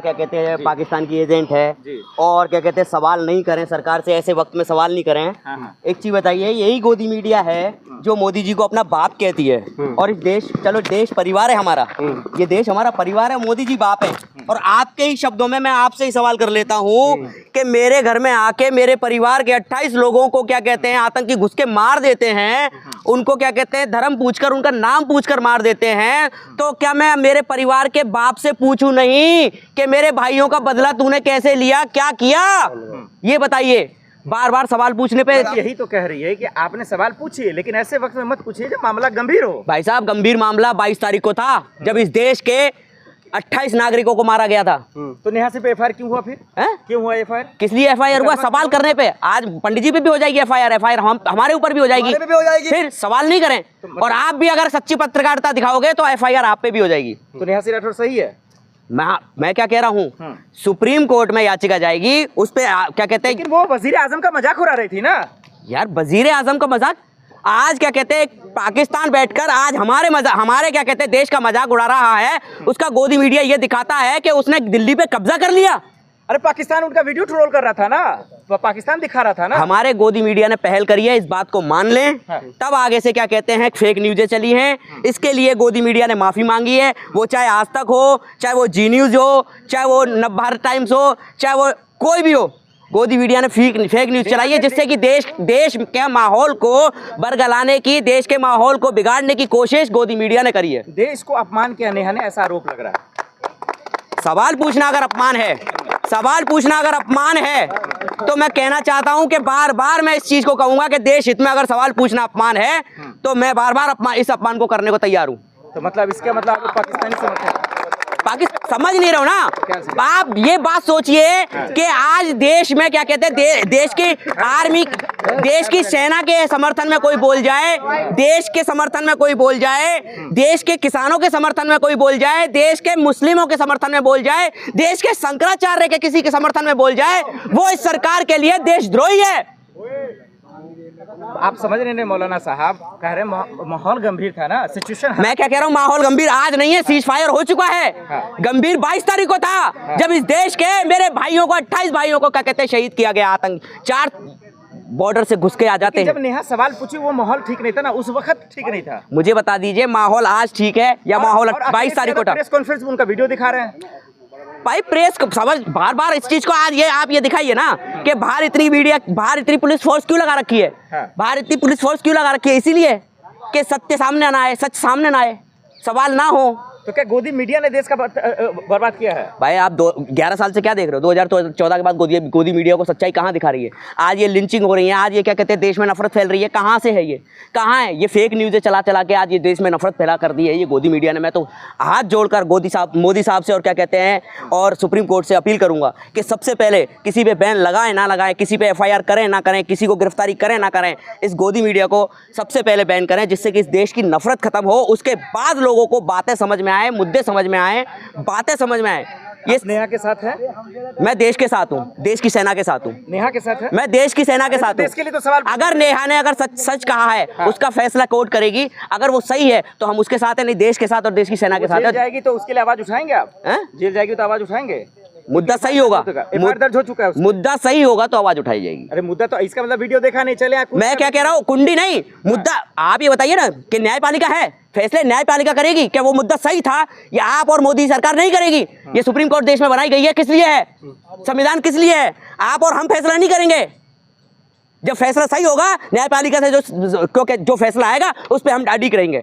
क्या कहते हैं पाकिस्तान की एजेंट है और क्या कहते हैं सवाल नहीं करें सरकार से, ऐसे वक्त में सवाल नहीं करें। एक चीज बताइए, यही गोदी मीडिया है जो मोदी जी को अपना बाप कहती है और इस देश, चलो देश परिवार है हमारा, ये देश हमारा परिवार है, मोदी जी बाप है। और आपके ही शब्दों में मैं आपसे ही सवाल कर लेता हूँ कि मेरे घर में आके मेरे परिवार के 28 लोगों को क्या कहते हैं आतंकी घुस के मार देते हैं, उनको क्या कहते हैं धर्म पूछकर, उनका नाम पूछकर मार देते हैं, तो क्या मैं मेरे परिवार के बाप से पूछूं नहीं कि मेरे भाइयों का बदला तूने कैसे लिया, क्या किया? ये बताइए। बार बार सवाल पूछने पे यही तो कह रही है कि आपने सवाल पूछिए, लेकिन ऐसे वक्त में मत पूछिए जब मामला गंभीर हो। भाई साहब, गंभीर मामला 22 तारीख को था जब इस देश के 28 नागरिकों को मारा गया था। तो नेहा से पे एफआईआर क्यों हुआ? फिर क्यों हुआ एफआईआर? किस लिए एफआईआर हुआ? सवाल करने पे। आज पंडित जी पे भी हो जाएगी एफआईआर, हमारे ऊपर भी हो जाएगी, फिर सवाल नहीं करें। और आप भी अगर सच्ची पत्रकारिता दिखाओगे तो एफआईआर आप पे भी हो जाएगी। तो नेहा सिंह राठौर सही है? मैं क्या कह रहा हूँ, सुप्रीम कोर्ट में याचिका जाएगी, उस पे क्या कहते हैं, लेकिन वो वजीर आजम का मजाक उड़ा रही थी ना यार। वजीर आजम का मजाक आज क्या कहते हैं पाकिस्तान बैठकर आज हमारे क्या कहते हैं देश का मजाक उड़ा रहा है। उसका गोदी मीडिया ये दिखाता है कि उसने दिल्ली पे कब्जा कर लिया। अरे पाकिस्तान उनका वीडियो ट्रोल कर रहा था ना, तो पाकिस्तान दिखा रहा था ना। हमारे गोदी मीडिया ने पहल करी है, इस बात को मान लें। तब आगे से क्या कहते हैं फेक न्यूज़ें चली हैं, इसके लिए गोदी मीडिया ने माफ़ी मांगी है। वो चाहे आज तक हो, चाहे वो जी न्यूज़ हो, चाहे वो नवभारत टाइम्स हो, चाहे वो कोई भी हो, गोदी मीडिया ने फेक न्यूज़ चलाई है, जिससे कि देश के माहौल को बरगलाने की, देश के माहौल को बिगाड़ने की कोशिश गोदी मीडिया ने करी है। देश को अपमान किया नेहा ने, ऐसा आरोप लग रहा है। सवाल पूछना अगर अपमान है तो मैं कहना चाहता हूं कि बार बार मैं इस चीज को कहूंगा कि देश हित में अगर सवाल पूछना अपमान है तो मैं बार बार इस अपमान को करने को तैयार हूं। तो मतलब इसका मतलब आप पाकिस्तानी समझ नहीं रहे हो ना आप। ये बात सोचिए कि आज देश में क्या कहते हैं देश की आर्मी, देश की सेना के समर्थन में कोई बोल जाए, देश के समर्थन में कोई बोल जाए, देश के किसानों के समर्थन में कोई बोल जाए, देश के मुस्लिमों के समर्थन में बोल जाए, देश के शंकराचार्य के किसी के समर्थन में बोल जाए, वो इस सरकार के लिए देशद्रोही है। आप समझ रहे हैं मौलाना साहब, कह रहे माहौल गंभीर था ना, सिचुएशन। मैं क्या कह रहा हूँ, माहौल गंभीर आज नहीं है, सीज फायर हो चुका है। गंभीर 22 तारीख को था जब इस देश के मेरे भाइयों को, 28 भाइयों को क्या कहते हैं शहीद किया गया। आतंक 4 बॉर्डर से घुस के आ जाते हैं। जब नेहा सवाल पूछी वो माहौल ठीक नहीं था ना, उस वक्त ठीक नहीं था। मुझे बता दीजिए माहौल आज ठीक है या माहौल 22 तारीख को था? प्रेस कॉन्फ्रेंस में उनका वीडियो दिखा रहे हैं भाई। प्रेस को समझ बार बार इस चीज को आज ये आप ये दिखाइए ना कि बाहर इतनी पुलिस फोर्स क्यों लगा रखी है? बाहर इतनी पुलिस फोर्स क्यों लगा रखी है? इसीलिए कि सत्य सामने ना आए, सच सामने ना आए, सवाल ना हो। तो क्या गोदी मीडिया ने देश का बर्बाद किया है? भाई आप 11 साल से क्या देख रहे हो? 2014 के बाद गोदी मीडिया को सच्चाई कहाँ दिखा रही है? आज ये लिंचिंग हो रही है, आज ये क्या कहते हैं देश में नफरत फैल रही है, कहाँ से है? ये कहाँ है? ये फेक न्यूज़ें चला के आज ये देश में नफरत फैला कर दी है ये गोदी मीडिया ने। मैं तो हाथ जोड़कर मोदी साहब से और क्या कहते हैं और सुप्रीम कोर्ट से अपील करूँगा कि सबसे पहले किसी पे बैन लगाए ना लगाएं, किसी पे एफआईआर करें ना करें, किसी को गिरफ्तारी करें ना करें, इस गोदी मीडिया को सबसे पहले बैन करें, जिससे कि इस देश की नफरत खत्म हो। उसके बाद लोगों को बातें समझ में आए, मुद्दे समझ में आए, बातें समझ में आए। ये नेहा के साथ है? मैं देश के साथ हूँ, देश की सेना के साथ हूँ। नेहा के साथ है? मैं देश की सेना के साथ हूँ। देश के लिए तो सवाल, अगर नेहा ने अगर सच कहा है उसका फैसला कोर्ट करेगी। अगर वो सही है तो हम उसके साथ है, नहीं देश के साथ और देश की सेना के साथ है। जाएगी तो उसके लिए आवाज उठाएंगे आप? जेल जाएगी तो आवाज उठाएंगे? मुद्दा सही होगा, दर्ज हो चुका है, मुद्दा सही होगा तो आवाज उठाई जाएगी। अरे मुद्दा तो इसका मतलब वीडियो देखा नहीं चले। मैं क्या कह रहा हूँ, कुंडी नहीं मुद्दा। आप ये बताइए ना कि न्यायपालिका है, फैसले न्यायपालिका करेगी। क्या वो मुद्दा सही था या आप और मोदी सरकार नहीं करेगी? ये सुप्रीम कोर्ट देश में बनाई गई है, किस लिए है? संविधान किस लिए है? आप और हम फैसला नहीं करेंगे। जब फैसला सही होगा न्यायपालिका से जो फैसला आएगा उस पर हम अडिग रहेंगे।